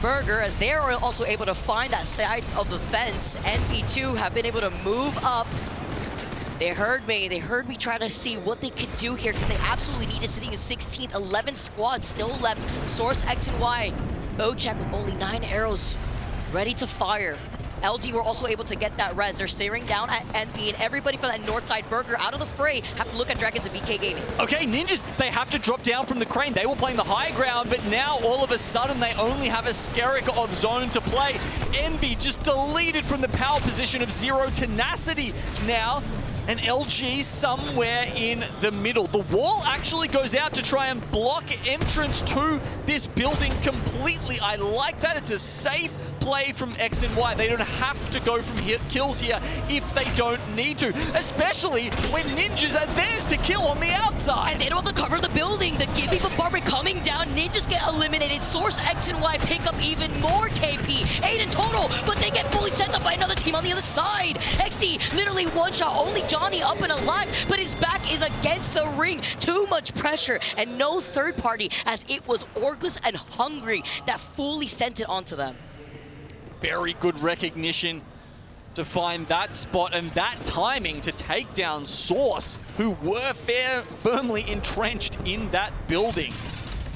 Burger, as they are also able to find that side of the fence. NP2 have been able to move up. They heard me try to see what they could do here because they absolutely need it, sitting in 16th. 11 squads still left. Source X and Y. Bojack with only 9 arrows ready to fire. LG were also able to get that res. They're staring down at NP, and everybody from that north side Burger out of the fray have to look at Dragons and VK Gaming. Okay, Ninjas, they have to drop down from the crane. They were playing the high ground, but now all of a sudden they only have a Skerrick on zone to play. Envy just deleted from the power position of Zero Tenacity now. And LG somewhere in the middle. The wall actually goes out to try and block entrance to this building completely. I like that. It's a safe play from X and Y. They don't have to go from kills here if they don't need to, especially when Ninjas are theirs to kill on the outside. And they don't have to cover the building. The Gibby bombardment coming down. Ninjas get eliminated. Source X and Y pick up even more KP. 8 in total, but they get fully sent up by another team on the other side. XD literally one shot. Only Johnny up and alive, but his back is against the ring. Too much pressure and no third party, as it was Orgless and Hungry that fully sent it onto them. Very good recognition to find that spot and that timing to take down Source, who were firmly entrenched in that building.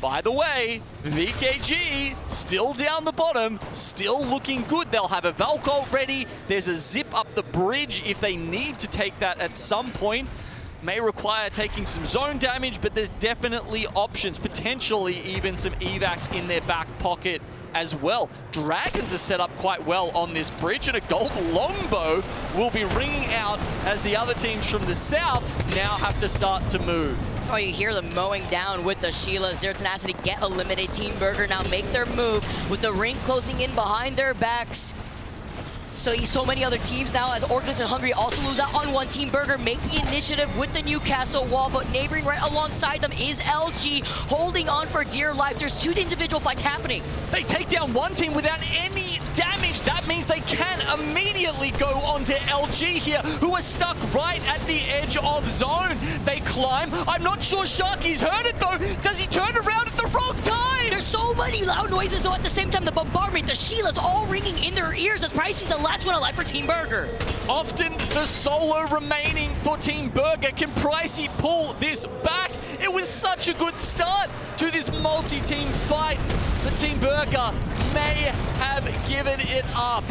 By the way, VKG still down the bottom, still looking good. They'll have a Valkyrie ready. There's a zip up the bridge if they need to take that at some point. May require taking some zone damage, but there's definitely options, potentially even some evacs in their back pocket as well. Dragons are set up quite well on this bridge, and a gold longbow will be ringing out as the other teams from the south now have to start to move. Oh, you hear them mowing down with the Sheila. Zero Tenacity get eliminated. Team Burger now make their move with the ring closing in behind their backs. So many other teams now, as Orcus and Hungry also lose out on one. Team Burger make the initiative with the Newcastle wall, but neighboring right alongside them is LG, holding on for dear life. There's 2 individual fights happening. They take down one team without any damage. That means they can immediately go onto LG here, who are stuck right at the edge of zone. They climb. I'm not sure Sharky's heard it though. Does he turn around at the wrong time? There's so many loud noises though at the same time. The bombardment, the Sheila's all ringing in their ears as Pricey's the last one alive for Team Burger. Often the solo remaining for Team Burger. Can Pricey pull this back? It was such a good start to this multi-team fight, but Team Burger may have given it up.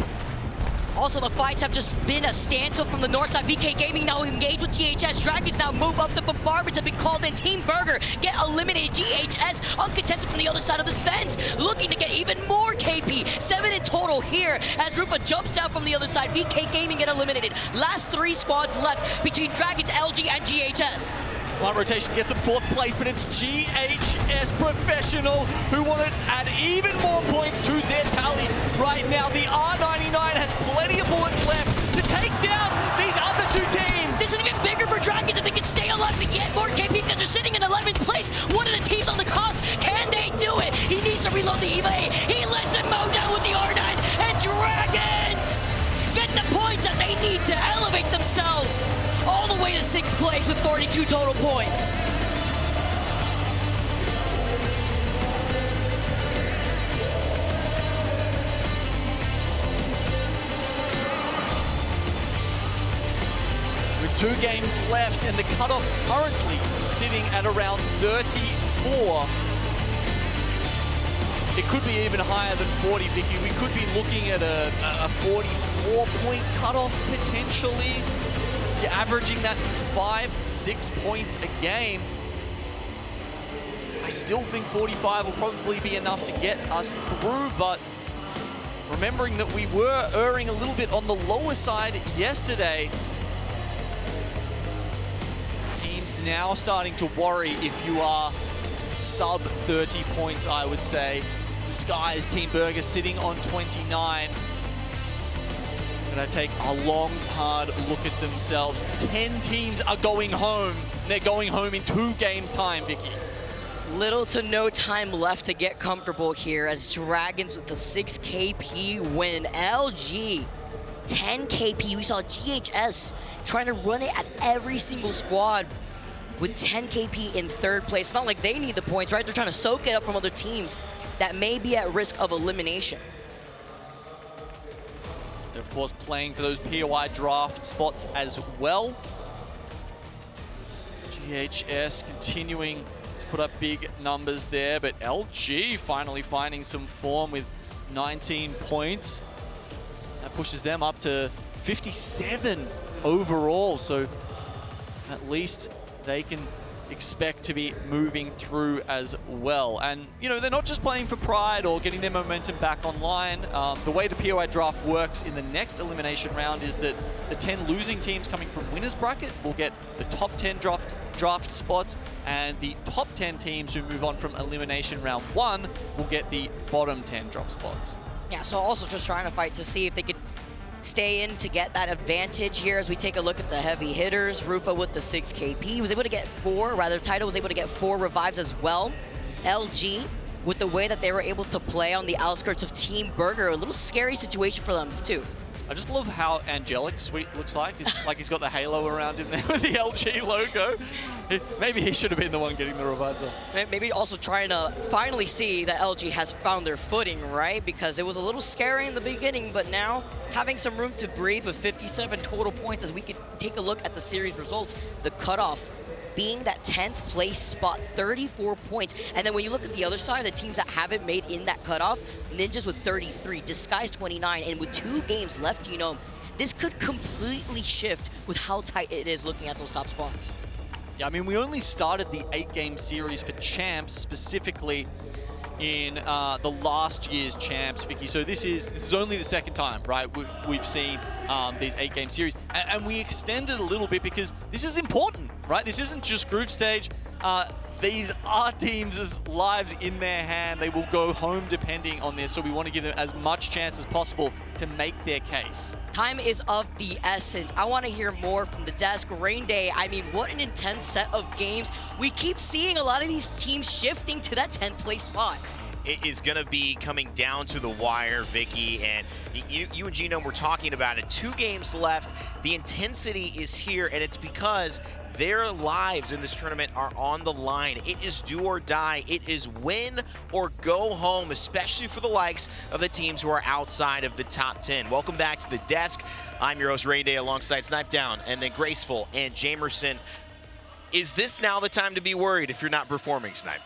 Also, the fights have just been a standstill from the north side. VK Gaming now engaged with GHS. Dragons now move up. The bombardments have been called in. Team Burger get eliminated. GHS uncontested from the other side of this fence, looking to get even more KP. 7 in total here as Rufa jumps down from the other side. VK Gaming get eliminated. Last 3 squads left between Dragons, LG, and GHS. Smart rotation gets them 4th place, but it's GHS Professional who want to add even more points to their tally right now. The R99 has plenty of bullets left to take down these other 2 teams. This is even bigger for Dragons if they can stay alive to get more KP because they're sitting in 11th place. One of the teams on the comps, can they do it? He needs to reload the EVA. He lets it mow down with the R9, and Dragons get the points that they need to elevate themselves all the way to 6th place with 42 total points. With 2 games left and the cutoff currently sitting at around 34. It could be even higher than 40, Vicky. We could be looking at a 44-point cutoff potentially. You're averaging that 5-6 points a game. I still think 45 will probably be enough to get us through, but remembering that we were erring a little bit on the lower side yesterday, teams now starting to worry if you are sub 30 points, I would say. Disguised Team Burger sitting on 29. Gonna take a long, hard look at themselves. 10 teams are going home. They're going home in 2 games' time, Vicky. Little to no time left to get comfortable here as Dragons with the 6 KP win. LG, 10 KP. We saw GHS trying to run it at every single squad. with 10 KP in third place. It's not like they need the points, right? They're trying to soak it up from other teams that may be at risk of elimination. They're, of course, playing for those POI draft spots as well. GHS continuing to put up big numbers there, but LG finally finding some form with 19 points. That pushes them up to 57 overall, so at least they can expect to be moving through as well. And, you know, they're not just playing for pride or getting their momentum back online. The way the POI draft works in the next elimination round is that the 10 losing teams coming from winners bracket will get the top 10 draft spots, and the top 10 teams who move on from elimination round 1 will get the bottom 10 drop spots. Yeah, so also just trying to fight to see if they could stay in to get that advantage here as we take a look at the heavy hitters. Rufa with the 6 KP was able to get 4, rather Taito was able to get 4 revives as well. LG, with the way that they were able to play on the outskirts of Team Burger, a little scary situation for them too. I just love how angelic Sweet looks like. It's like he's got the halo around him there with the LG logo. Maybe he should have been the one getting the revives off. Maybe also trying to finally see that LG has found their footing, right? Because it was a little scary in the beginning, but now having some room to breathe with 57 total points as we could take a look at the series results, the cutoff being that 10th place spot, 34 points. And then when you look at the other side, the teams that haven't made in that cutoff, Ninjas with 33, Disguise 29, and with 2 games left, you know, this could completely shift with how tight it is looking at those top spots. Yeah, I mean, we only started the 8-game series for champs specifically in the last year's champs, Vicky. So this is only the second time, right? We've seen these 8-game series, and we extended a little bit because this is important, right? This isn't just group stage. These are teams' lives in their hand. They will go home depending on this, so we want to give them as much chance as possible to make their case. Time is of the essence. I want to hear more from the desk. Rain Day, I mean, what an intense set of games. We keep seeing a lot of these teams shifting to that 10th place spot. It is going to be coming down to the wire, Vicky, and you and Gino were talking about it. 2 games left. The intensity is here, and it's because their lives in this tournament are on the line. It is do or die. It is win or go home, especially for the likes of the teams who are outside of the top 10. Welcome back to the desk. I'm your host, Rain Day, alongside Snipe Down, and then Graceful and Jamerson. Is this now the time to be worried if you're not performing, Snipe?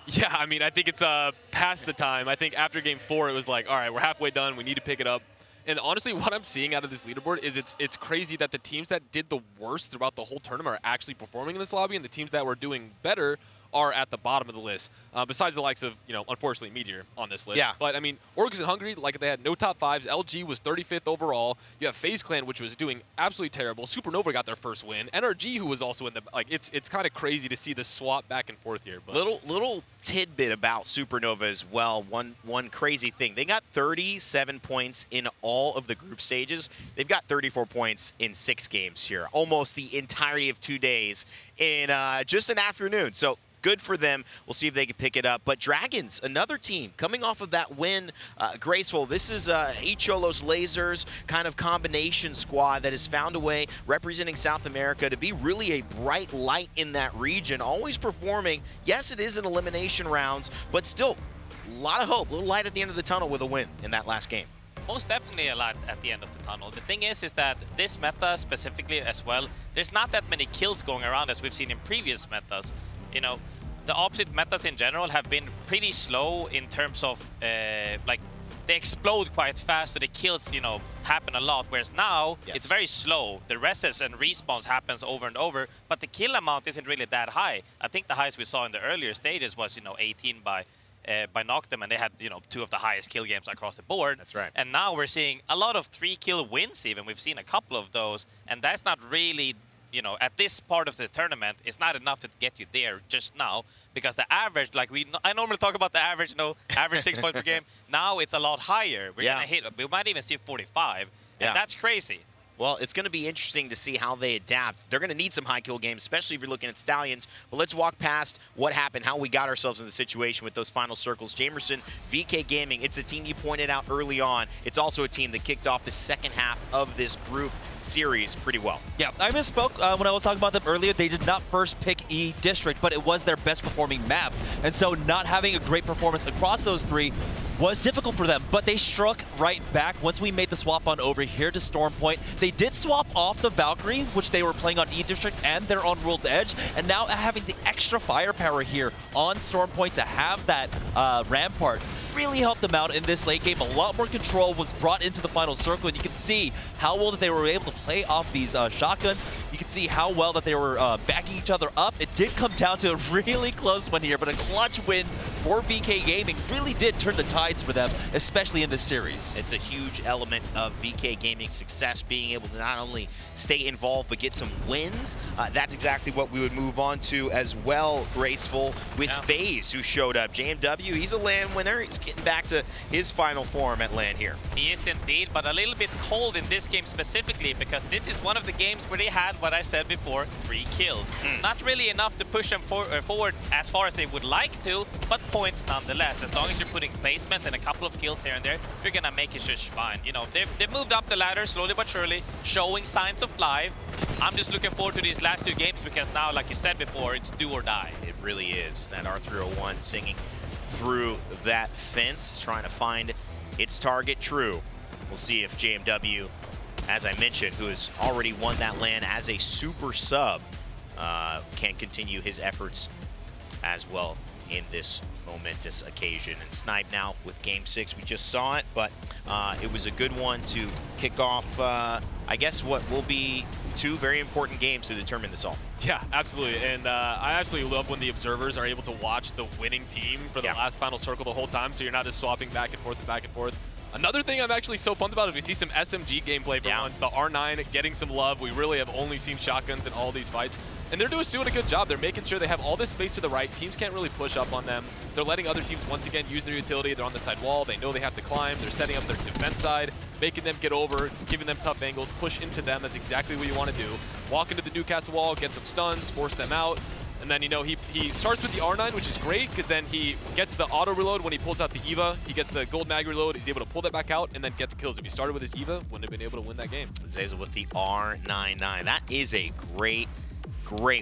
Yeah, I mean, I think it's past the time. I think after game 4, it was like, all right, we're halfway done. We need to pick it up. And honestly, what I'm seeing out of this leaderboard is it's crazy that the teams that did the worst throughout the whole tournament are actually performing in this lobby, and the teams that were doing better are at the bottom of the list, besides the likes of, you know, unfortunately, Meteor on this list. Yeah. But, I mean, ALGS and Hungary, like, they had no top 5s. LG was 35th overall. You have FaZe Clan, which was doing absolutely terrible. Supernova got their first win. NRG, who was also in the, like, it's kind of crazy to see this swap back and forth here. But Little tidbit about Supernova as well. One crazy thing. They got 37 points in all of the group stages. They've got 34 points in 6 games here. Almost the entirety of 2 days in just an afternoon. So good for them. We'll see if they can pick it up. But Dragons, another team coming off of that win. Graceful, this is Icholo's Lasers kind of combination squad that has found a way, representing South America, to be really a bright light in that region, always performing. Yes, it is in elimination rounds, but still a lot of hope, a little light at the end of the tunnel with a win in that last game. Most definitely a lot at the end of the tunnel. The thing is that this meta specifically as well, there's not that many kills going around as we've seen in previous metas. You know, the opposite metas in general have been pretty slow in terms of, like, they explode quite fast, so the kills, you know, happen a lot, whereas now it's very slow. The reses and respawns happens over and over, but the kill amount isn't really that high. I think the highest we saw in the earlier stages was, you know, 18 by Noctem, and they had, you know, 2 of the highest kill games across the board. That's right. And now we're seeing a lot of 3-kill wins even. We've seen a couple of those, and that's not really, you know, at this part of the tournament, it's not enough to get you there just now, because the average, like I normally talk about the average, you know, average 6 points per game. Now it's a lot higher. We're gonna hit, we might even see 45, and that's crazy. Well, it's going to be interesting to see how they adapt. They're going to need some high kill games, especially if you're looking at Stallions. But let's walk past what happened, how we got ourselves in the situation with those final circles. Jamerson, VK Gaming, it's a team you pointed out early on. It's also a team that kicked off the second half of this group series pretty well. Yeah, I misspoke when I was talking about them earlier. They did not first pick E District, but it was their best performing map. And so not having a great performance across those three was difficult for them, but they struck right back once we made the swap on over here to Storm Point. They did swap off the Valkyrie, which they were playing on E District, and they're on World's Edge, and now having the extra firepower here on Storm Point to have that Rampart really helped them out in this late game. A lot more control was brought into the final circle, and you can see how well that they were able to play off these shotguns. You can see how well that they were backing each other up. It did come down to a really close one here, but a clutch win for VK Gaming really did turn the tides for them, especially in this series. It's a huge element of VK Gaming's success, being able to not only stay involved but get some wins. That's exactly what we would move on to as well, Graceful, with FaZe, who showed up. JMW, he's a LAN winner. He's getting back to his final form at LAN here. He is indeed, but a little bit cold in this game specifically, because this is one of the games where they had, what I said before, 3 kills. Not really enough to push them forward as far as they would like to, but points nonetheless. As long as you're putting placement and a couple of kills here and there, you're gonna make it just fine. You know, they've moved up the ladder slowly but surely, showing signs of life. I'm just looking forward to these last 2 games because now, like you said before, it's do or die. It really is. That R301 singing through that fence, trying to find its target. True. We'll see if JMW, as I mentioned, who has already won that LAN as a super sub, can continue his efforts as well in this momentous occasion. And Snipe now with Game 6. We just saw it, but it was a good one to kick off, I guess, what will be 2 very important games to determine this all. Yeah, absolutely. And I absolutely love when the observers are able to watch the winning team for the last final circle the whole time, so you're not just swapping back and forth and back and forth. Another thing I'm actually so pumped about is we see some SMG gameplay for once. The R9 getting some love. We really have only seen shotguns in all these fights. And they're doing a good job. They're making sure they have all this space to the right. Teams can't really push up on them. They're letting other teams once again use their utility. They're on the side wall. They know they have to climb. They're setting up their defense side, making them get over, giving them tough angles, push into them. That's exactly what you want to do. Walk into the Newcastle wall, get some stuns, force them out. And then, you know, he starts with the R9, which is great, because then he gets the auto reload when he pulls out the EVA. He gets the gold mag reload. He's able to pull that back out and then get the kills. If he started with his EVA, wouldn't have been able to win that game. Zazel with the R99. That is a great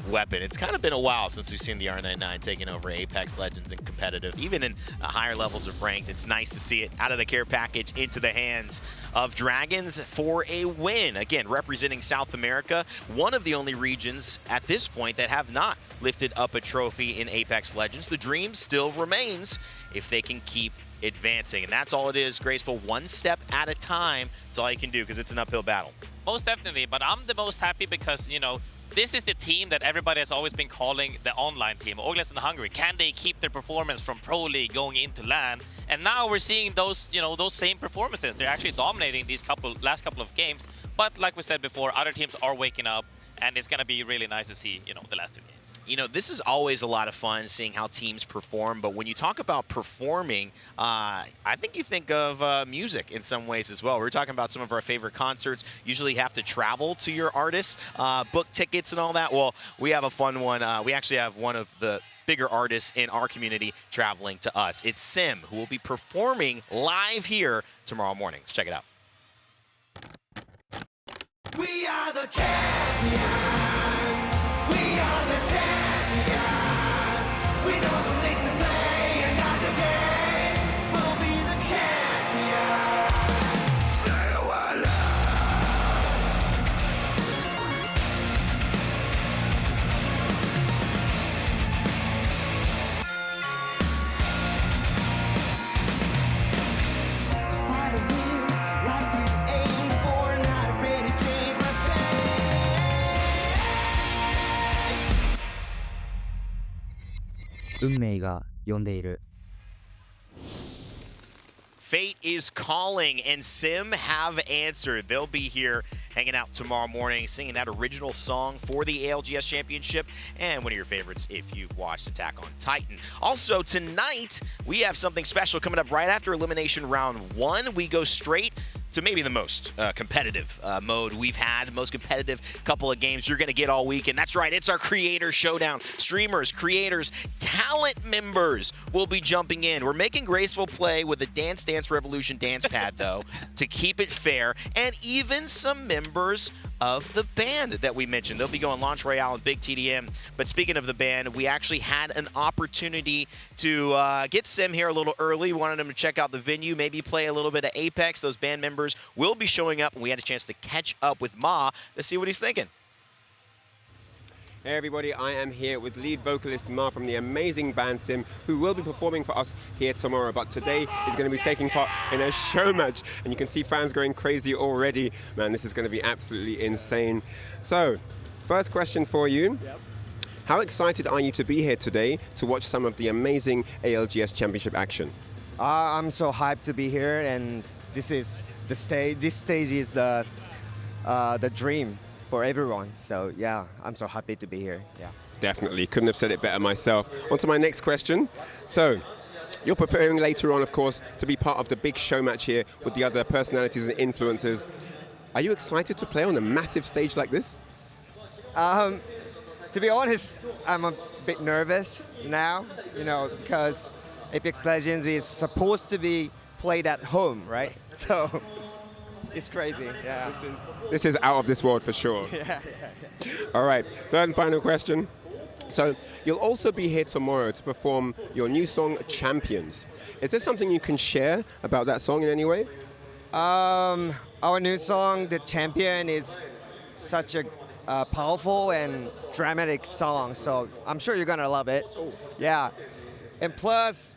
weapon. It's kind of been a while since we've seen the R99 taking over Apex Legends and competitive. Even in higher levels of ranked, it's nice to see it out of the care package into the hands of Dragons for a win. Again, representing South America, one of the only regions at this point that have not lifted up a trophy in Apex Legends. The dream still remains if they can keep advancing. And that's all it is, Graceful. One step at a time. That's all you can do, because it's an uphill battle. Most definitely, but I'm the most happy because, you know, this is the team that everybody has always been calling the online team, ALGS and Hungary. Can they keep their performance from Pro League going into LAN? And now we're seeing those, you know, those same performances. They're actually dominating these last couple of games. But like we said before, other teams are waking up, and it's going to be really nice to see, you know, the last 2 games. You know, this is always a lot of fun seeing how teams perform, but when you talk about performing, I think you think of music in some ways as well. We're talking about some of our favorite concerts. Usually have to travel to your artists, book tickets and all that. Well, we have a fun one. We actually have one of the bigger artists in our community traveling to us. It's Sim, who will be performing live here tomorrow morning. Let's check it out. We are the champions. We are the champions. We know the league to play, another game. We'll be the champions. Say what Fight a win like we aim for, not afraid to change my fate. 運命が呼んでいる。 Fate is calling, and Sim have answered. They'll be here hanging out tomorrow morning, singing that original song for the ALGS Championship, and one of your favorites if you've watched Attack on Titan. Also, tonight, we have something special coming up right after Elimination Round 1. We go straight to maybe the most competitive mode we've had, most competitive couple of games you're going to get all week. And that's right, it's our Creator Showdown. Streamers, creators, talent members will be jumping in. We're making graceful play with the Dance Dance Revolution dance pad, though, to keep it fair. And even some members of the band that we mentioned. They'll be going Launch Royale and Big TDM. But speaking of the band, we actually had an opportunity to get Sim here a little early. We wanted him to check out the venue, maybe play a little bit of Apex. Those band members will be showing up, and we had a chance to catch up with Ma to see what he's thinking. Hey everybody, I am here with lead vocalist Ma from the amazing band Sim, who will be performing for us here tomorrow. But today is going to be taking part in a show match, and you can see fans going crazy already. Man, this is going to be absolutely insane. So, first question for you. Yep. How excited are you to be here today to watch some of the amazing ALGS Championship action? I'm so hyped to be here, and this is the stage. This stage is the dream for everyone. So yeah, I'm so happy to be here. Yeah. Definitely, couldn't have said it better myself. On to my next question. So, you're preparing later on, of course, to be part of the big show match here with the other personalities and influencers. Are you excited to play on a massive stage like this? To be honest, I'm a bit nervous now, because Apex Legends is supposed to be played at home, right? So it's crazy, yeah. This is out of this world for sure. Yeah. All right, third and final question. So you'll also be here tomorrow to perform your new song, Champions. Is there something you can share about that song in any way? Our new song, The Champion, is such a powerful and dramatic song, so I'm sure you're gonna love it. Oh. Yeah, and plus,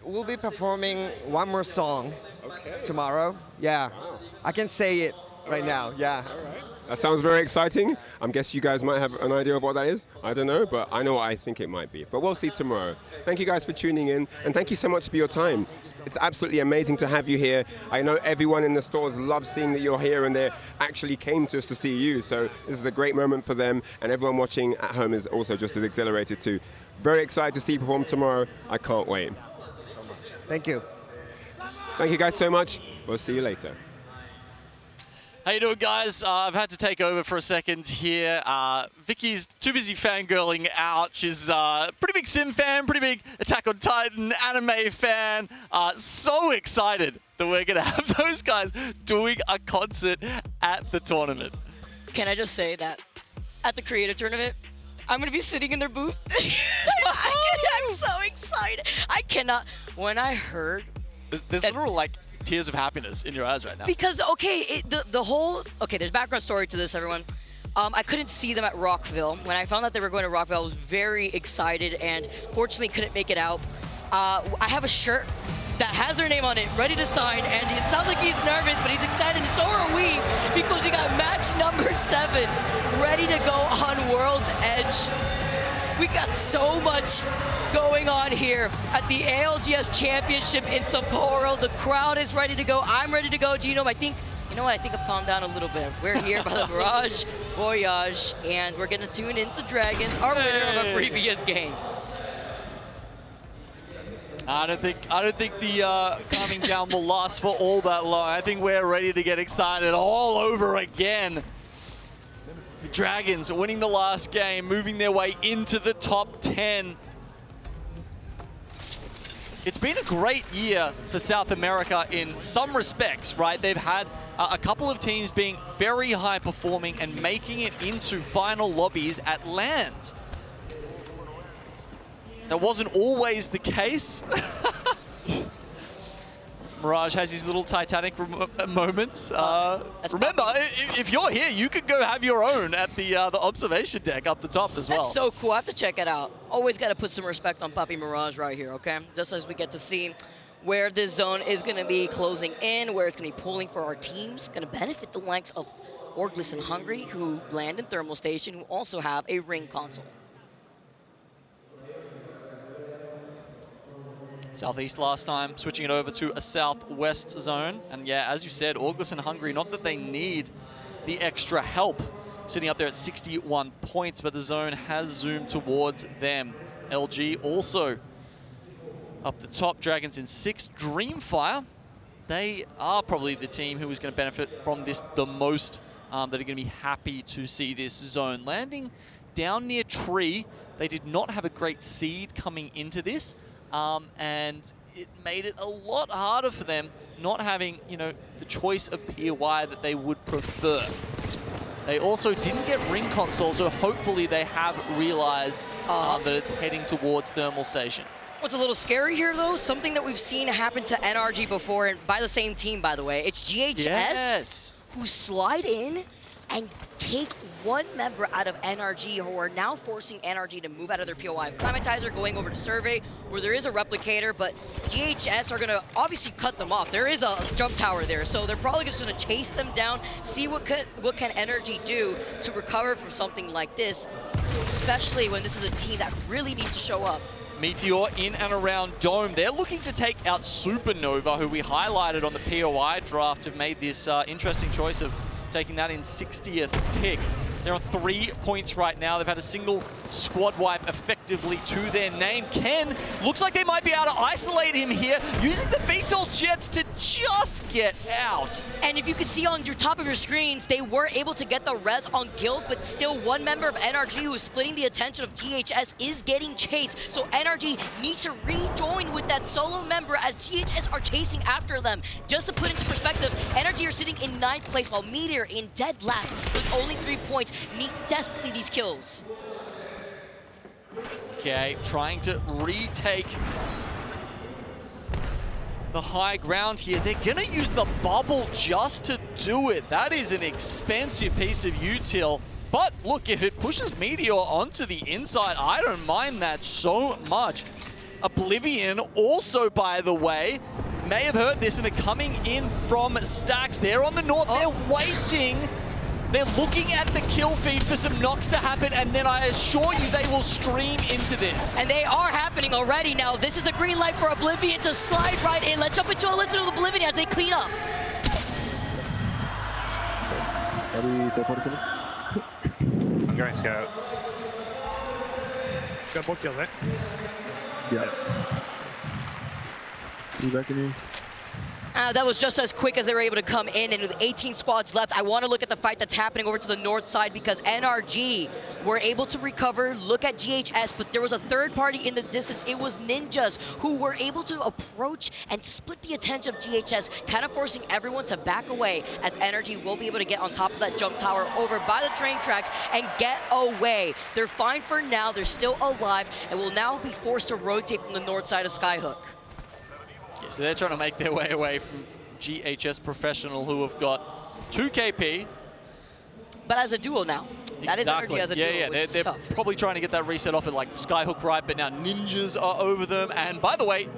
we'll be performing one more song tomorrow. Yeah, wow. I can say it right now. Yeah. All right. That sounds very exciting. I guess you guys might have an idea of what that is. I don't know, but I know what I think it might be. But we'll see tomorrow. Thank you guys for tuning in, and thank you so much for your time. It's absolutely amazing to have you here. I know everyone in the stores loves seeing that you're here, and they actually came to us to see you. So this is a great moment for them, and everyone watching at home is also just as exhilarated too. Very excited to see you perform tomorrow. I can't wait. So much. Thank you. Thank you guys so much. We'll see you later. How you doing, guys? I've had to take over for a second here. Vicky's too busy fangirling out. She's a pretty big Sim fan, pretty big Attack on Titan anime fan. So excited that we're going to have those guys doing a concert at the tournament. Can I just say that at the Creator Tournament, I'm going to be sitting in their booth. I'm so excited. I cannot. When I heard... There's literal, like, tears of happiness in your eyes right now. Because, okay, the whole... Okay, there's background story to this, everyone. I couldn't see them at Rockville. When I found out they were going to Rockville, I was very excited and fortunately couldn't make it out. I have a shirt that has their name on it, ready to sign, and it sounds like he's nervous, but he's excited, and so are we, because we got match number 7 ready to go on World's Edge. We got so much going on here at the ALGS Championship in Sapporo. The crowd is ready to go. I'm ready to go. Genome, I think I've calmed down a little bit. We're here by the Mirage Voyage, and we're gonna tune into Dragon, our winner of a previous game. I don't think the calming down will last for all that long. I think we're ready to get excited all over again. The Dragons are winning the last game, moving their way into the top 10. It's been a great year for South America in some respects, right? They've had a couple of teams being very high performing and making it into final lobbies at LANs. That wasn't always the case. Mirage has his little Titanic moments. Remember, if you're here, you could go have your own at the observation deck up the top as well. That's so cool. I have to check it out. Always got to put some respect on Papi Mirage right here, okay? Just as we get to see where this zone is going to be closing in, where it's going to be pulling for our teams, going to benefit the likes of ALGS and Hungry, who land in Thermal Station, who also have a ring console. Southeast last time, switching it over to a southwest zone. And yeah, as you said, ALGS and Hungry, not that they need the extra help, sitting up there at 61 points, but the zone has zoomed towards them. LG also up the top, Dragons in 6. Dreamfire they are probably the team who is going to benefit from this the most, that are going to be happy to see this zone. Landing down near tree, they did not have a great seed coming into this, and it made it a lot harder for them not having, you know, the choice of POI that they would prefer. They also didn't get ring console, so hopefully they have realized that it's heading towards thermal station. What's a little scary here, though, something that we've seen happen to NRG before, and by the same team, by the way, it's GHS who slide in and take one member out of NRG, who are now forcing NRG to move out of their POI. Climatizer going over to Survey, where there is a replicator, but GHS are gonna obviously cut them off. There is a jump tower there, so they're probably just gonna chase them down, see what can NRG do to recover from something like this, especially when this is a team that really needs to show up. Meteor in and around Dome. They're looking to take out Supernova, who we highlighted on the POI draft, have made this interesting choice of taking that in 60th pick. They're on 3 points right now. They've had a single squad wipe effectively to their name. Ken looks like they might be able to isolate him here, using the VTOL jets to just get out. And if you can see on your top of your screens, they were able to get the res on Guild, but still one member of NRG who is splitting the attention of GHS is getting chased. So NRG needs to rejoin with that solo member as GHS are chasing after them. Just to put into perspective, NRG are sitting in 9th place while Meteor in dead last with only 3 points. Need desperately these kills. Okay, trying to retake the high ground here. They're gonna use the bubble just to do it. That is an expensive piece of util. But look, if it pushes Meteor onto the inside, I don't mind that so much. Oblivion also, by the way, may have heard this and are coming in from Stacks. They're on the north, they're waiting. They're looking at the kill feed for some knocks to happen, and then I assure you they will stream into this. And they are happening already now. This is the green light for Oblivion to slide right in. Let's jump into a listen to Oblivion as they clean up. I'm going scout. Got both kills, right? Yeah. You back in here? That was just as quick as they were able to come in, and with 18 squads left, I want to look at the fight that's happening over to the north side because NRG were able to recover, look at GHS, but there was a third party in the distance. It was Ninjas who were able to approach and split the attention of GHS, kind of forcing everyone to back away as NRG will be able to get on top of that jump tower over by the train tracks and get away. They're fine for now, they're still alive, and will now be forced to rotate from the north side of Skyhook. Yeah, so they're trying to make their way away from GHS Professional, who have got 2 KP. But as a duo now. That is Exactly. NRG as a duo, which is they're tough. probably trying to get that reset off at like Skyhook right, but now Ninjas are over them. And by the way,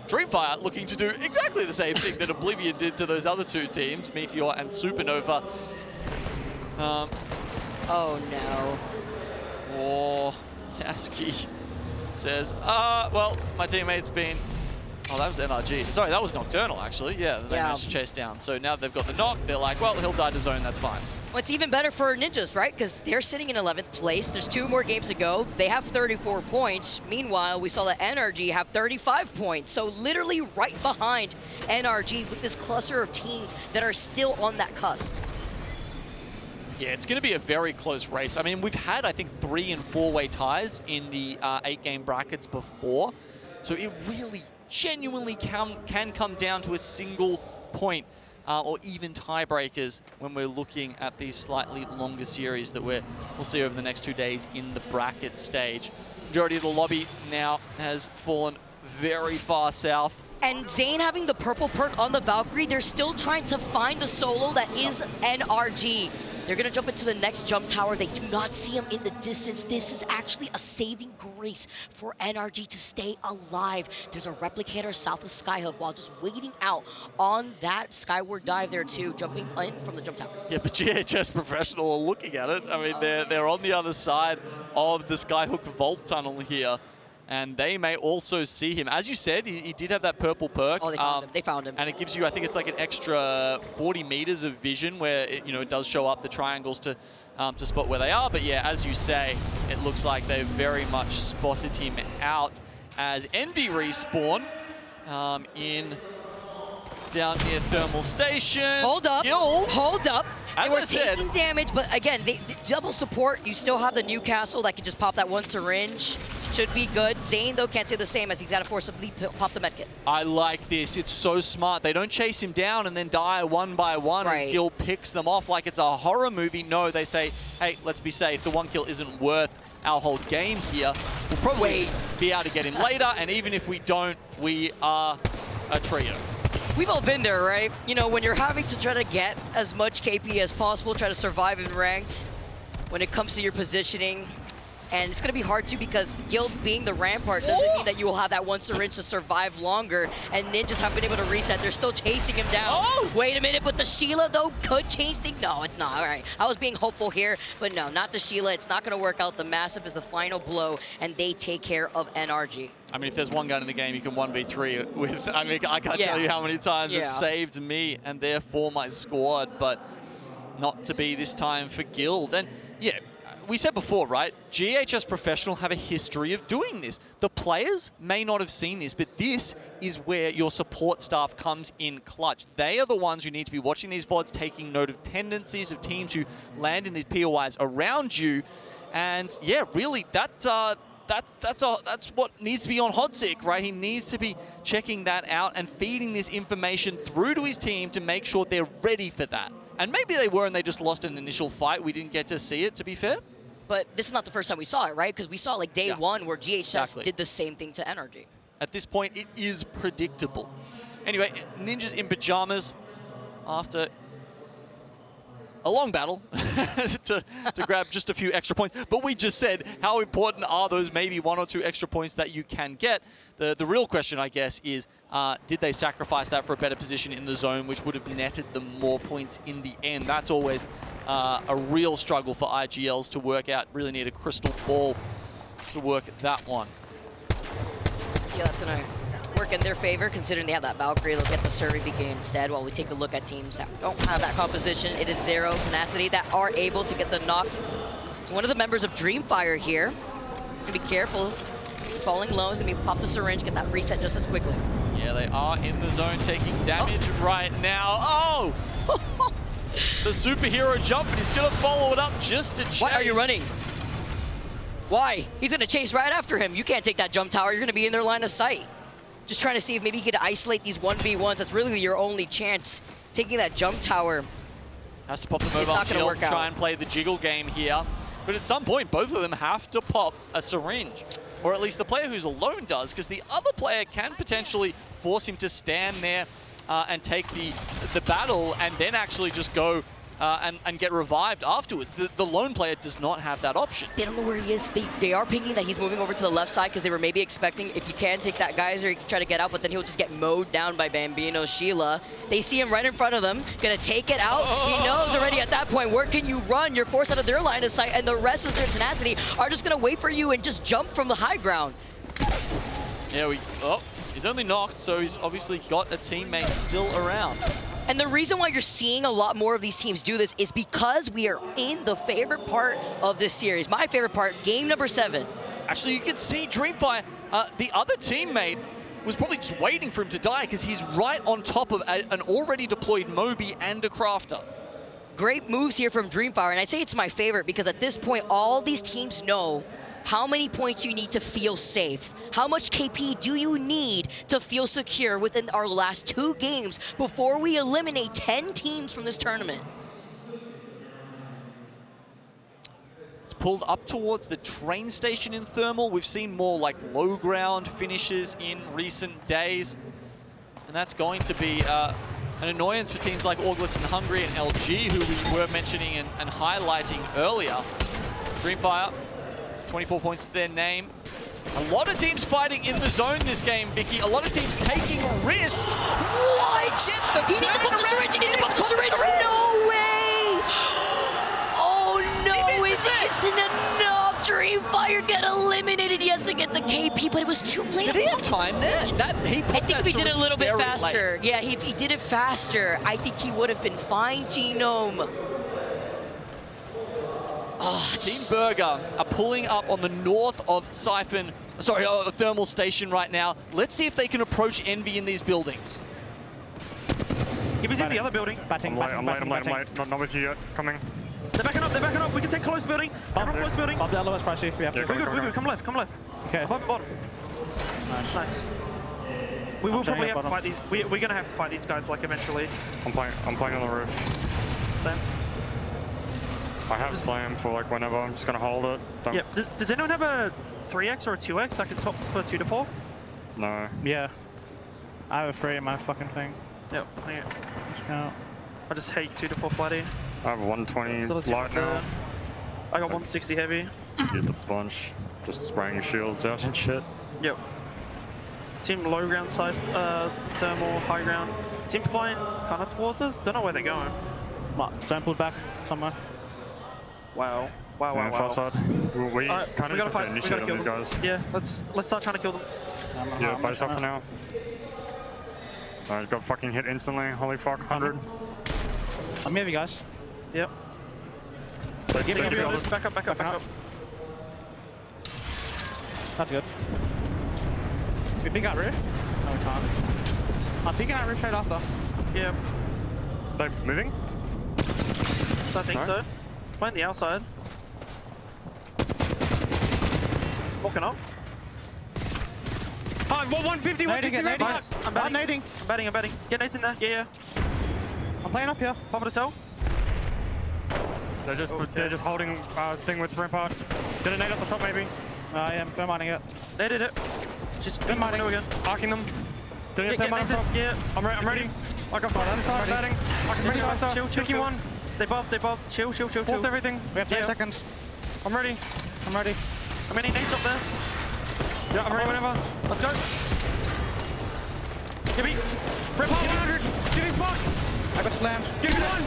Dreamfire looking to do exactly the same thing that Oblivion did to those other 2 teams, Meteor and Supernova. Oh no. Oh, Tasky says, well, my teammate's been... Oh, that was NRG. Sorry, that was Nocturnal, actually. Yeah, they managed to chase down. So now they've got the knock. They're like, well, he'll die to zone. That's fine. Well, it's even better for Ninjas, right? Because they're sitting in 11th place. There's 2 more games to go. They have 34 points. Meanwhile, we saw that NRG have 35 points. So literally right behind NRG with this cluster of teams that are still on that cusp. Yeah, it's going to be a very close race. I mean, we've had, I think, 3- and 4-way ties in the 8-game brackets before. So it really genuinely can come down to a single point or even tiebreakers when we're looking at these slightly longer series that we'll see over the next 2 days in the bracket stage. Majority of the lobby now has fallen very far south. And Zane having the purple perk on the Valkyrie, they're still trying to find the solo that is NRG. They're going to jump into the next jump tower. They do not see him in the distance. This is actually a saving grace for NRG to stay alive. There's a replicator south of Skyhook while just waiting out on that skyward dive there too, jumping in from the jump tower. Yeah, but GHS Professional are looking at it. I mean, they're on the other side of the Skyhook Vault Tunnel here. And they may also see him. As you said, he did have that purple perk. Oh, they found him. They found him. And it gives you, I think it's like an extra 40 meters of vision where it does show up the triangles to spot where they are. But yeah, as you say, it looks like they've very much spotted him out as Envy respawn in down near Thermal Station. Hold up. Guild. Hold up. As They were I said- taking damage, but again, they double support. You still have the Newcastle that can just pop that one syringe. Should be good. Zane, though, can't say the same as he's got to forcibly pop the medkit. I like this. It's so smart. They don't chase him down and then die one by one Right. as Gil picks them off like it's a horror movie. No, they say, hey, let's be safe. The one kill isn't worth our whole game here. We'll probably be able to get him later, and even if we don't, we are a trio. We've all been there, right? You know, when you're having to try to get as much KP as possible, try to survive in ranked, when it comes to your positioning. And it's going to be hard, too, because Guild being the rampart doesn't mean that you will have that one syringe to survive longer. And Ninjas have been able to reset. They're still chasing him down. Wait a minute, but the Sheila, though, could change things. No, it's not. All right. I was being hopeful here, but no, not the Sheila. It's not going to work out. The Massive is the final blow, and they take care of NRG. I mean, if there's one gun in the game you can 1v3 with, I mean, I can't tell you how many times it saved me and therefore my squad, but not to be this time for Guild. And yeah, we said before, right? GHS Professional have a history of doing this. The players may not have seen this, but this is where your support staff comes in clutch. They are the ones who need to be watching these VODs, taking note of tendencies of teams who land in these POIs around you. And yeah, really, that's what needs to be on Hodzik, right? He needs to be checking that out and feeding this information through to his team to make sure they're ready for that. And maybe they were and they just lost an initial fight. We didn't get to see it, to be fair. But this is not the first time we saw it, right? Because we saw like day one where GHS did the same thing to NRG. At this point, it is predictable. Anyway, Ninjas in pajamas after a long battle to grab just a few extra points. But we just said, how important are those maybe 1 or 2 extra points that you can get? The real question, I guess, is did they sacrifice that for a better position in the zone, which would have netted them more points in the end? That's always a real struggle for IGLs to work out. Really need a crystal ball to work that one. See how that's going to work in their favor, considering they have that Valkyrie. They'll get the Survey Beacon instead while we take a look at teams that don't have that composition. It is z-o-o-m, Tenacity that are able to get the knock. One of the members of Dreamfire here. Gonna be careful. Falling low is gonna be pop the syringe, get that reset just as quickly. Yeah, they are in the zone taking damage right now. Oh! The superhero jump, and he's gonna follow it up just to chase. Why are you running? Why? He's gonna chase right after him. You can't take that jump tower. You're gonna be in their line of sight. Just trying to see if maybe you could isolate these 1v1s. That's really your only chance. Taking that jump tower. Has to pop the mobile shield, try and play the jiggle game here. But at some point, both of them have to pop a syringe. Or at least the player who's alone does, because the other player can potentially force him to stand there and take the battle and then actually just go and get revived afterwards. The lone player does not have that option. They don't know where he is. They are pinging that he's moving over to the left side because they were maybe expecting if you can take that geyser, you can try to get out, but then he'll just get mowed down by Bambino Sheila. They see him right in front of them, gonna take it out. He knows already at that point, where can you run? You're forced out of their line of sight, and the rest of their Tenacity are just gonna wait for you and just jump from the high ground. Yeah, he's only knocked, so he's obviously got a teammate still around. And the reason why you're seeing a lot more of these teams do this is because we are in the favorite part of this series. My favorite part, game number 7. Actually, you can see Dreamfire, the other teammate was probably just waiting for him to die because he's right on top of an already deployed Moby and a Crafter. Great moves here from Dreamfire, and I say it's my favorite because at this point, all these teams know how many points you need to feel safe. How much KP do you need to feel secure within our last 2 games before we eliminate 10 teams from this tournament? It's pulled up towards the train station in Thermal. We've seen more like low ground finishes in recent days. And that's going to be an annoyance for teams like ALGS and Hungary and LG, who we were mentioning and highlighting earlier. Dreamfire, 24 points to their name. A lot of teams fighting in the zone this game, Vicky. A lot of teams taking risks. What? He needs to pop the syringe. He needs to pop the syringe. No way. Oh, no. It isn't enough. Dreamfire got eliminated. He has to get the KP, but it was too late. Did he have time there? I think if he did it a little bit faster. Yeah, he did it faster, I think he would have been fine, Genome. Oh, Team Burger are pulling up on the north of Thermal Station right now. Let's see if they can approach Envy in these buildings. If he's in the other building. I'm late. Not with you yet. Coming. They're backing up. We can take close building. Everyone close building. Bob down low, Spicy. We have to. We're good. Come left. Okay. Above and bottom. Nice. We will probably have to fight these. We're gonna have to fight these guys like eventually. I'm playing on the roof. Slam. I have slam for like whenever. I'm just gonna hold it. Don't... Yep. Does anyone have a 3x or a 2x I can swap for 2 to 4? No. Yeah. I have a 3 in my fucking thing. Yep. Hang it. Out. I just hate 2 to 4 flatty. I have 120 So light now. I got 160 heavy. Used a bunch. Just spraying your shields out and shit. Yep. Team low ground side, thermal, high ground. Team flying kind of towards us. Don't know where they're going. Don't pull back somewhere. Wow. Far side. We Alright, kind of we just gotta initiate on kill these them. guys. Yeah, let's start trying to kill them. Yeah, base up for now. Alright, got fucking hit instantly. Holy fuck, 100. I'm here, you guys. Yep. Back up. That's good. We pick out roof? No, we can't. I'm picking out roof straight after. Yep. They moving? I think so. Playing the outside. Walking up. Oh, 150, 160, Nice. I'm batting. I'm batting. Get nades in there. Yeah. I'm playing up here. Pop it a cell. They're just holding thing with Rampart. Get a nade at the top maybe. I am mining it. They did it. Just keep mining again. Arcing them. Did it mine on top? Yeah. I'm ready. I got fire inside batting. I can bring it after. Chill. One. They buff. Chill. Forced everything. We have 3 seconds. I'm ready. I'm ready. How many nades up there? Yeah, I'm ready whenever. Let's go. Give me. Rip hard 100. Getting fucked. I got slammed. Give me one.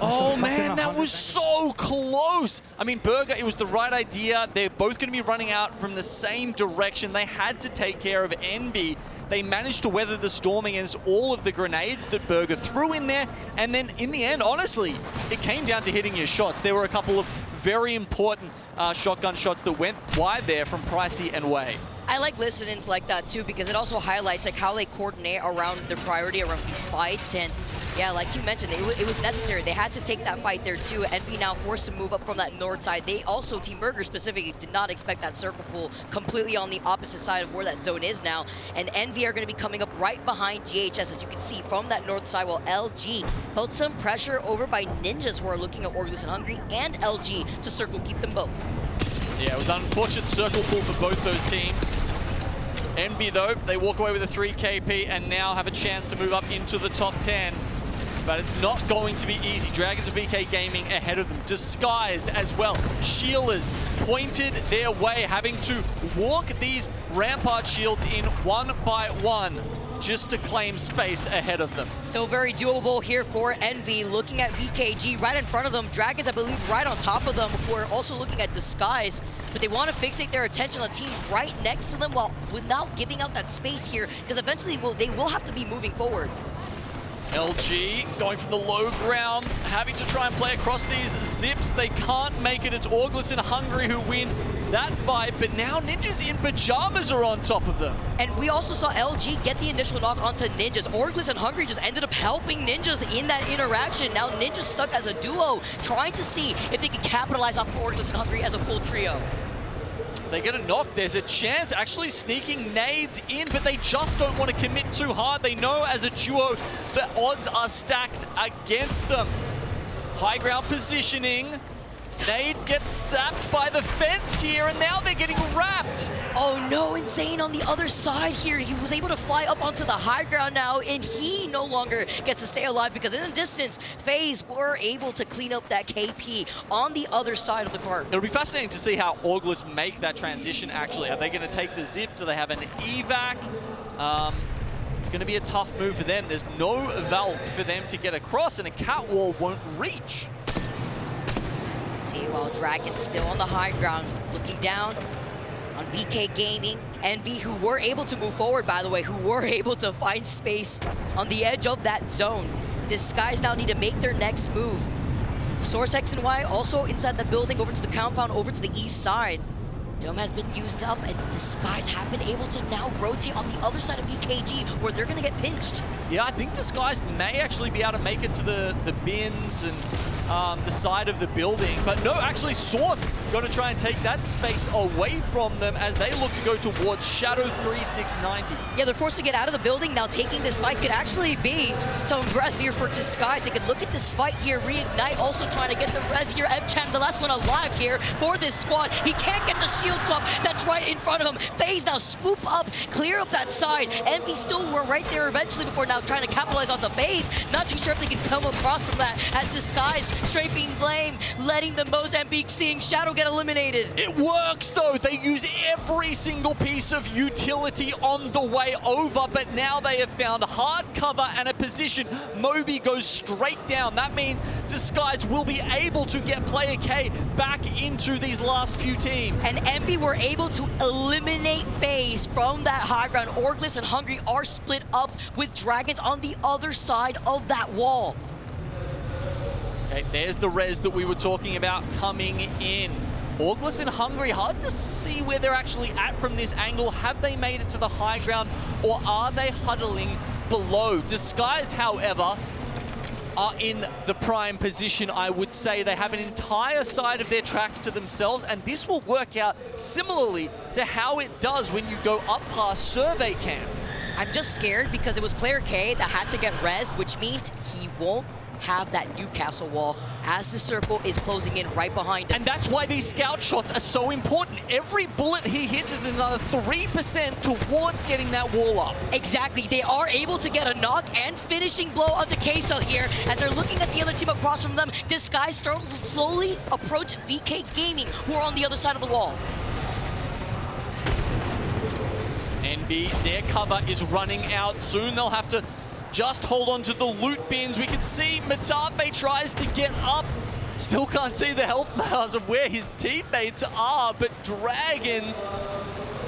Oh man, that was so close. I mean, Burger, it was the right idea. They're both going to be running out from the same direction. They had to take care of Envy. They managed to weather the storm against all of the grenades that Burger threw in there. And then in the end, honestly, it came down to hitting your shots. There were a couple of very important shotgun shots that went wide there from Pricey and Wei. I like listenings like that too, because it also highlights like how they coordinate around their priority around these fights. And yeah, like you mentioned, it was necessary. They had to take that fight there too. Envy now forced to move up from that north side. They also, Team Burger specifically, did not expect that circle pull completely on the opposite side of where that zone is now. And Envy are going to be coming up right behind GHS, as you can see, from that north side, while LG felt some pressure over by Ninjas, who are looking at ALGS and Hungry, and LG to circle keep them both. Yeah, it was an unfortunate circle pull for both those teams. Envy, though, they walk away with a 3 KP and now have a chance to move up into the top 10. But it's not going to be easy. Dragons of VK Gaming ahead of them, disguised as well. Shielders pointed their way, having to walk these Rampart shields in one by one just to claim space ahead of them. Still very doable here for Envy, looking at VKG right in front of them. Dragons, I believe, right on top of them, who are also looking at Disguise, but they want to fixate their attention on the team right next to them while without giving out that space here, because eventually they will have to be moving forward. LG going from the low ground, having to try and play across these zips. They can't make it. It's ALGS and Hungry who win that fight, but now Ninjas in pajamas are on top of them. And we also saw LG get the initial knock onto Ninjas. ALGS and Hungry just ended up helping Ninjas in that interaction. Now Ninjas stuck as a duo, trying to see if they can capitalize off of ALGS and Hungry as a full trio. They get a knock. There's a chance actually sneaking nades in, but they just don't want to commit too hard. They know as a duo the odds are stacked against them. High ground positioning. Nade gets stabbed by the fence here, and now they're getting wrapped. Oh no, Insane on the other side here. He was able to fly up onto the high ground now, and he no longer gets to stay alive because in the distance, FaZe were able to clean up that KP on the other side of the cart. It'll be fascinating to see how ALGS make that transition actually. Are they going to take the zip? Do they have an evac? It's going to be a tough move for them. There's no vault for them to get across, and a catwall won't reach. See, while Dragon's still on the high ground, looking down on VK Gaming. Envy, who were able to move forward, by the way, who were able to find space on the edge of that zone. Disguise now need to make their next move. Source X and Y also inside the building, over to the compound, over to the east side. Dome has been used up, and Disguise have been able to now rotate on the other side of BKG, where they're going to get pinched. Yeah, I think Disguise may actually be able to make it to the bins and the side of the building. But no, actually Source got to try and take that space away from them as they look to go towards Shadow 3690. Yeah, they're forced to get out of the building. Now taking this fight could actually be some breath here for Disguise. They could look at this fight here, reignite, also trying to get the res here. F-Champ, the last one alive here for this squad. He can't get the shield swap. That's right in front of him. FaZe now scoop up, clear up that side. Envy still were right there eventually before now trying to capitalize on the FaZe. Not too sure if they can come across from that as Disguise strafing Blame, letting the Mozambique seeing Shadow get eliminated. It works though. They use every single piece of utility on the way over, but now they have found hard cover and a position. Moby goes straight down. That means Disguise will be able to get Player K back into these last few teams. And Envy were able to eliminate FaZe from that high ground. ALGS and Hungry are split up with Dragons on the other side of that wall. Okay, there's the res that we were talking about coming in. ALGS and Hungry, hard to see where they're actually at from this angle. Have they made it to the high ground, or are they huddling below? Disguised, however, are in the prime position, I would say. They have an entire side of their tracks to themselves, and this will work out similarly to how it does when you go up past Survey Camp. I'm just scared because it was Player K that had to get res, which means he won't have that Newcastle wall as the circle is closing in right behind him. And that's why these scout shots are so important. Every bullet he hits is another 3% towards getting that wall up. Exactly. They are able to get a knock and finishing blow onto Queso here as they're looking at the other team across from them. Disguise start slowly approach VK Gaming, who are on the other side of the wall. NB, their cover is running out soon. They'll have to just hold on to the loot bins. We can see Matafe tries to get up. Still can't see the health bars of where his teammates are, but Dragons,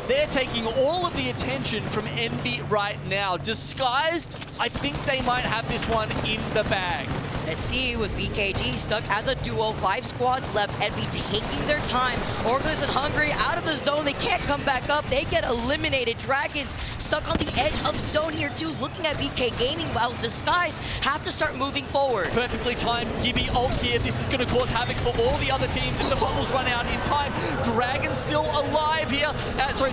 they're taking all of the attention from NB right now. Disguised, I think they might have this one in the bag. Let's see, with VKG stuck as a duo, 5 squads left, Envy taking their time. ALGS and Hungry out of the zone, they can't come back up, they get eliminated. Dragons stuck on the edge of zone here too, looking at VK Gaming, while Disguise have to start moving forward. Perfectly timed Gibby ult here. This is going to cause havoc for all the other teams if the bubbles run out in time. Dragons still alive here.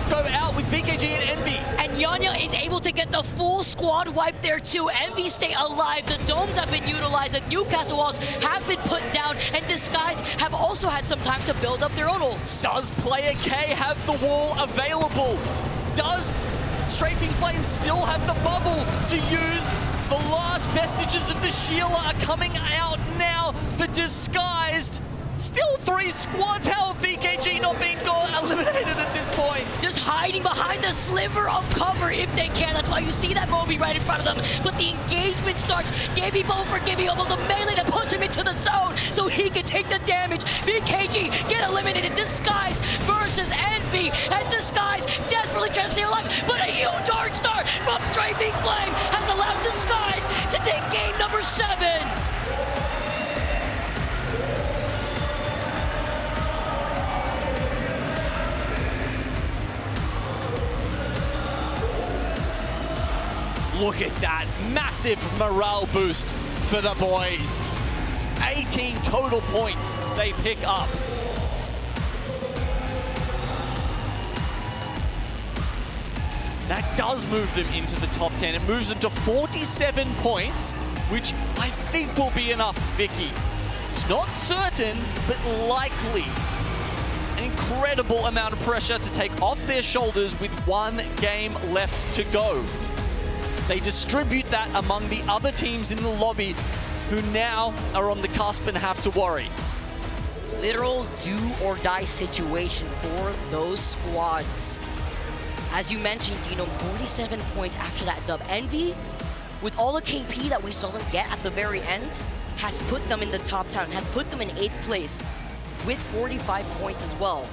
Go out with VKG and Envy. And Yanya is able to get the full squad wipe there too. Envy stay alive, the domes have been utilized, Newcastle walls have been put down, and Disguise have also had some time to build up their own ults. Does Player K have the wall available? Does Strafing Flame still have the bubble to use? The last vestiges of the Sheila are coming out now for Disguised. Still 3 squads. How have VKG not been eliminated at this point? Just hiding behind the sliver of cover if they can. That's why you see that Moby right in front of them. But the engagement starts. Gibby Bow for Gibby Oval, the melee to push him into the zone so he can take the damage. VKG get eliminated. Disguise versus Envy. And Disguise desperately trying to stay alive. But a huge Dark Star from Strafing Flame has allowed Disguise to take game number 7. Look at that massive morale boost for the boys. 18 total points they pick up. That does move them into the top 10. It moves them to 47 points, which I think will be enough, Vicky. It's not certain, but likely. An incredible amount of pressure to take off their shoulders with 1 game left to go. They distribute that among the other teams in the lobby who now are on the cusp and have to worry. Literal do-or-die situation for those squads. As you mentioned, 47 points after that dub. Envy, with all the KP that we saw them get at the very end, has put them in the top 10, has put them in 8th place with 45 points as well.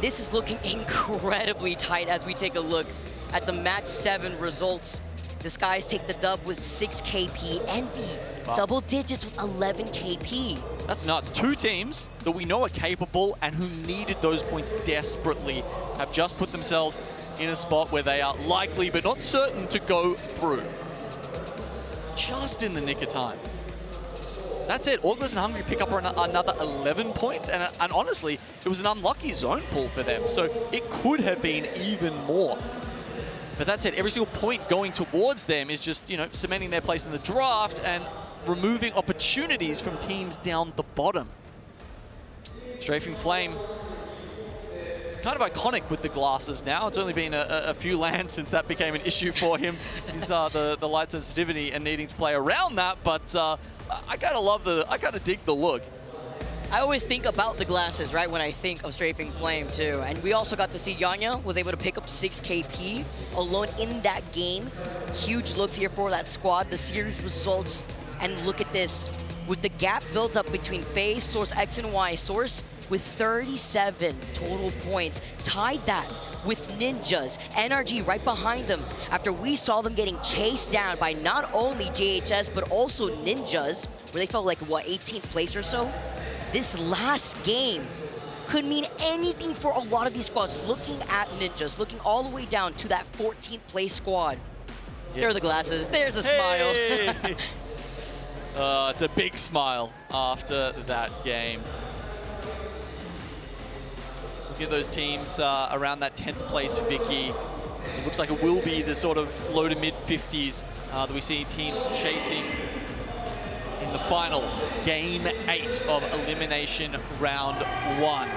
This is looking incredibly tight as we take a look at the match 7 results. Disguise take the dub with 6 KP. Envy Wow. Double digits with 11 KP. That's nuts. Two teams that we know are capable and who needed those points desperately have just put themselves in a spot where they are likely but not certain to go through. Just in the nick of time. That's it. ALGS and Hungary pick up another 11 points, and honestly, it was an unlucky zone pull for them, so it could have been even more. But that's it. Every single point going towards them is just, you know, cementing their place in the draft and removing opportunities from teams down the bottom. Strafing Flame, kind of iconic with the glasses now. It's only been a few lands since that became an issue for him. These are the light sensitivity and needing to play around that, but I gotta dig the look. I always think about the glasses, right, when I think of Strafing Flame, too. And we also got to see Yanya was able to pick up 6 KP alone in that game. Huge looks here for that squad. The series results, and look at this. With the gap built up between FaZe, Source X and Y, Source with 37 total points, tied that with Ninjas, NRG right behind them after we saw them getting chased down by not only JHS, but also Ninjas, where they felt like, what, 18th place or so? This last game could mean anything for a lot of these squads. Looking at Ninjas, looking all the way down to that 14th place squad. Yes. There are the glasses, there's a smile. It's a big smile after that game. Look at those teams around that 10th place Vicky. It looks like it will be the sort of low to mid 50s that we see teams chasing in the final game 8 of elimination round 1.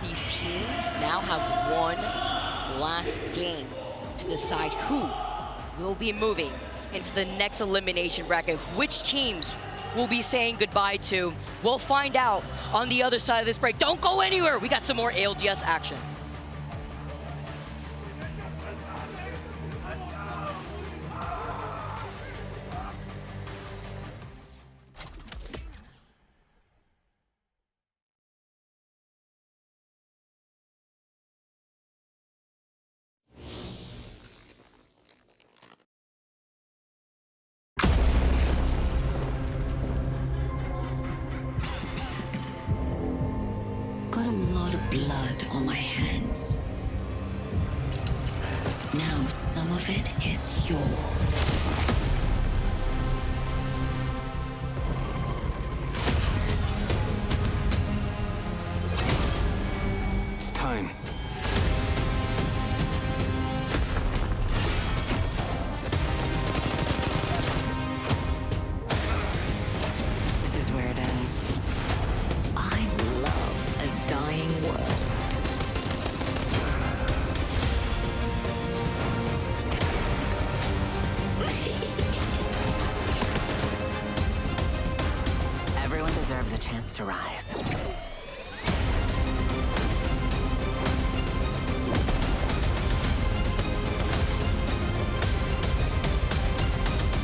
These teams now have one last game to decide who will be moving into the next elimination bracket. Which teams will be saying goodbye to? We'll find out on the other side of this break. Don't go anywhere. We got some more ALGS action. Got a lot of blood on my hands. Now some of it is yours. It's time. This is where it ends. I love a dying world. Everyone deserves a chance to rise.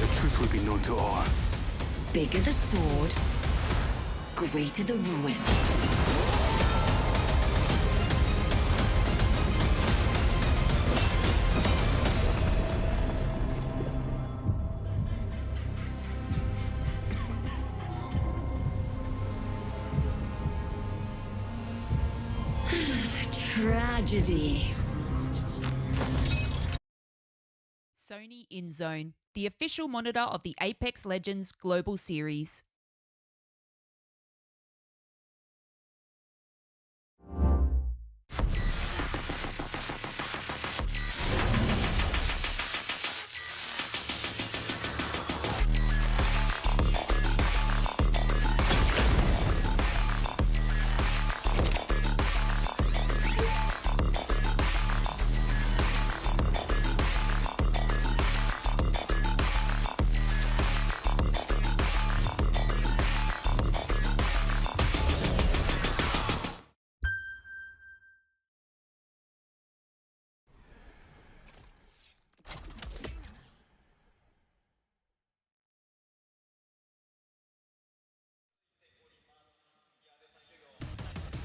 The truth will be known to all. Bigger the sword, greater the ruin. Tragedy. Sony InZone, the official monitor of the Apex Legends Global Series.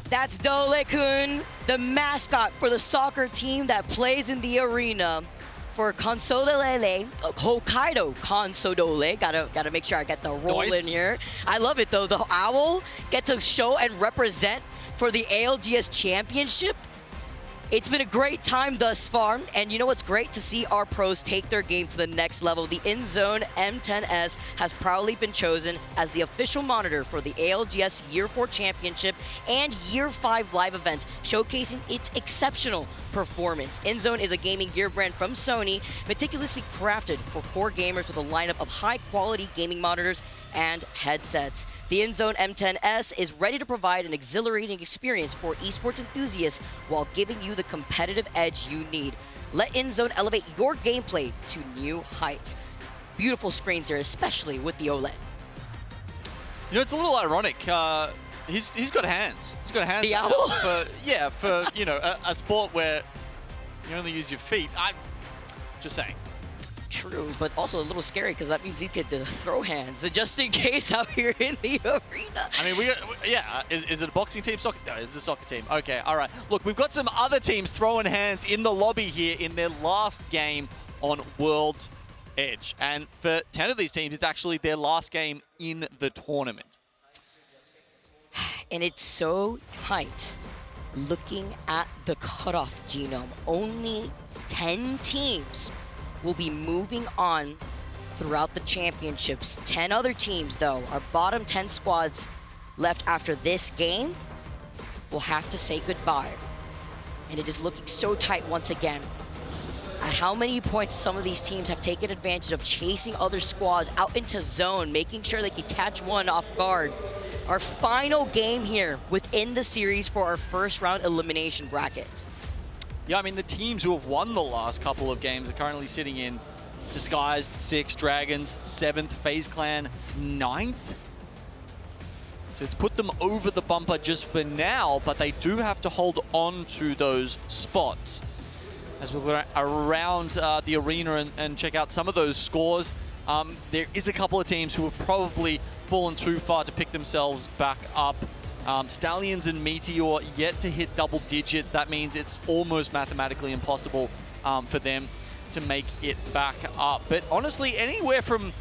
That's Dole-kun, the mascot for the soccer team that plays in the arena. for Consodole, Hokkaido Consodole. Gotta make sure I get the roll in here. I love it though. The Owl get to show and represent for the ALGS Championship. It's been a great time thus far, and you know what's great? To see our pros take their game to the next level. The InZone M10S has proudly been chosen as the official monitor for the ALGS Year 4 Championship and Year 5 live events, showcasing its exceptional performance. InZone is a gaming gear brand from Sony, meticulously crafted for core gamers with a lineup of high-quality gaming monitors and headsets. The InZone M10S is ready to provide an exhilarating experience for esports enthusiasts while giving you the competitive edge you need. Let InZone elevate your gameplay to new heights. Beautiful screens there, especially with the OLED. You know, it's a little ironic. He's got hands. He's got hands. The Owl? For you know, a sport where you only use your feet. I'm just saying. True, but also a little scary because that means he could throw hands just in case out here in the arena. I mean, is it a boxing team? Soccer? No, it's a soccer team. Okay, all right. Look, we've got some other teams throwing hands in the lobby here in their last game on World's Edge. And for 10 of these teams, it's actually their last game in the tournament. And it's so tight. Looking at the cutoff genome, only 10 teams will be moving on throughout the championships. 10 other teams, though, our bottom 10 squads left after this game will have to say goodbye. And it is looking so tight once again. At how many points some of these teams have taken advantage of chasing other squads out into zone, making sure they can catch one off guard. Our final game here within the series for our first round elimination bracket. Yeah, I mean, the teams who have won the last couple of games are currently sitting in Disguised 6, Dragons 7th, FaZe Clan 9th. So it's put them over the bumper just for now, but they do have to hold on to those spots. As we go around the arena and check out some of those scores, there is a couple of teams who have probably fallen too far to pick themselves back up. Stallions and Meteor yet to hit double digits. That means it's almost mathematically impossible for them to make it back up. But honestly, anywhere from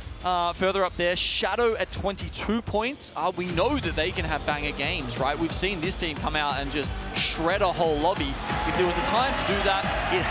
further up there, Shadow at 22 points, we know that they can have banger games, right? We've seen this team come out and just shred a whole lobby. If there was a time to do that, it